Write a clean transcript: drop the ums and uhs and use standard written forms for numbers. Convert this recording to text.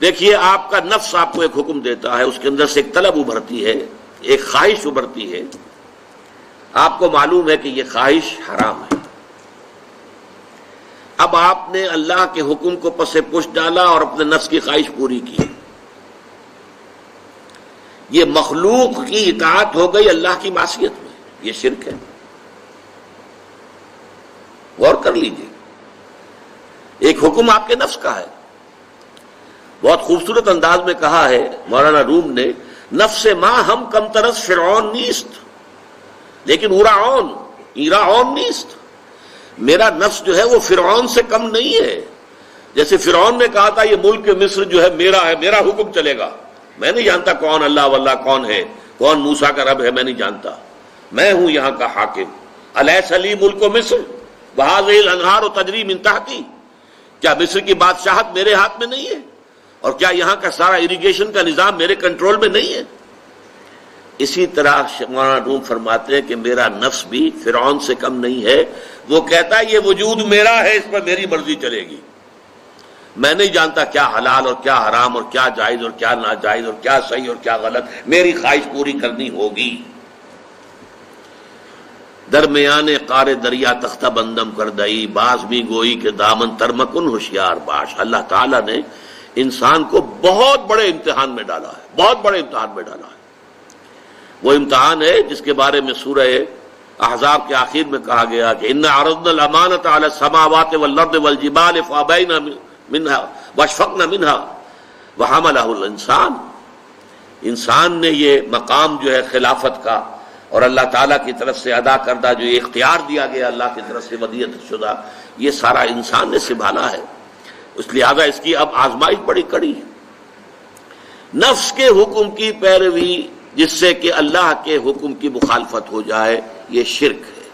دیکھیے آپ کا نفس آپ کو ایک حکم دیتا ہے، اس کے اندر سے ایک طلب ابھرتی ہے، ایک خواہش ابھرتی ہے، آپ کو معلوم ہے کہ یہ خواہش حرام ہے، اب آپ نے اللہ کے حکم کو پس پش ڈالا اور اپنے نفس کی خواہش پوری کی، یہ مخلوق کی اطاعت ہو گئی اللہ کی معصیت میں، یہ شرک ہے، غور کر لیجیے۔ ایک حکم آپ کے نفس کا ہے، بہت خوبصورت انداز میں کہا ہے مولانا روم نے، نفس ما ہم کم ترس فرعون نیست لیکن ایراعون نیست، میرا نفس جو ہے وہ فرعون سے کم نہیں ہے۔ جیسے فرعون نے کہا تھا یہ ملک مصر جو ہے میرا ہے، میرا حکم چلے گا، میں نہیں جانتا کون اللہ واللہ کون ہے، کون موسیٰ کا رب ہے، میں نہیں جانتا، میں ہوں یہاں کا حاکم، الیس لی ملک مصر وہذہ الانہار تجری من تحتی، کیا مصر کی بادشاہت میرے ہاتھ میں نہیں ہے، اور کیا یہاں کا سارا اریگیشن کا نظام میرے کنٹرول میں نہیں ہے؟ اسی طرح مولانا روم فرماتے ہیں کہ میرا نفس بھی فرعون سے کم نہیں ہے، وہ کہتا ہے یہ وجود میرا ہے، اس پر میری مرضی چلے گی، میں نہیں جانتا کیا حلال اور کیا حرام اور کیا جائز اور کیا ناجائز اور کیا صحیح اور کیا غلط، میری خواہش پوری کرنی ہوگی۔ درمیان قار دریا تختہ بندم کر دئی، باز بھی گوئی کہ دامن ترمکن ہوشیار باش۔ اللہ تعالیٰ نے انسان کو بہت بڑے امتحان میں ڈالا ہے، بہت بڑے امتحان میں ڈالا ہے۔ وہ امتحان ہے جس کے بارے میں سورہ احزاب کے آخر میں کہا گیا کہ اِنَّا عَرَضْنَا الْأَمَانَةَ عَلَى السَّمَاوَاتِ وَالْأَرْضِ وَالْجِبَالِ فَأَبَيْنَ مِنْهَا وَأَشْفَقْنَ مِنْهَا وَحَمَلَهُ الْإِنسَانُ، انسان نے یہ مقام جو ہے خلافت کا اور اللہ تعالیٰ کی طرف سے ادا کردہ جو یہ اختیار دیا گیا اللہ کی طرف سے ودیعت شدہ، یہ سارا انسان نے سنبھالا ہے، اس لہذا اس کی اب آزمائش بڑی کڑی ہے۔ نفس کے حکم کی پیروی جس سے کہ اللہ کے حکم کی مخالفت ہو جائے، یہ شرک ہے۔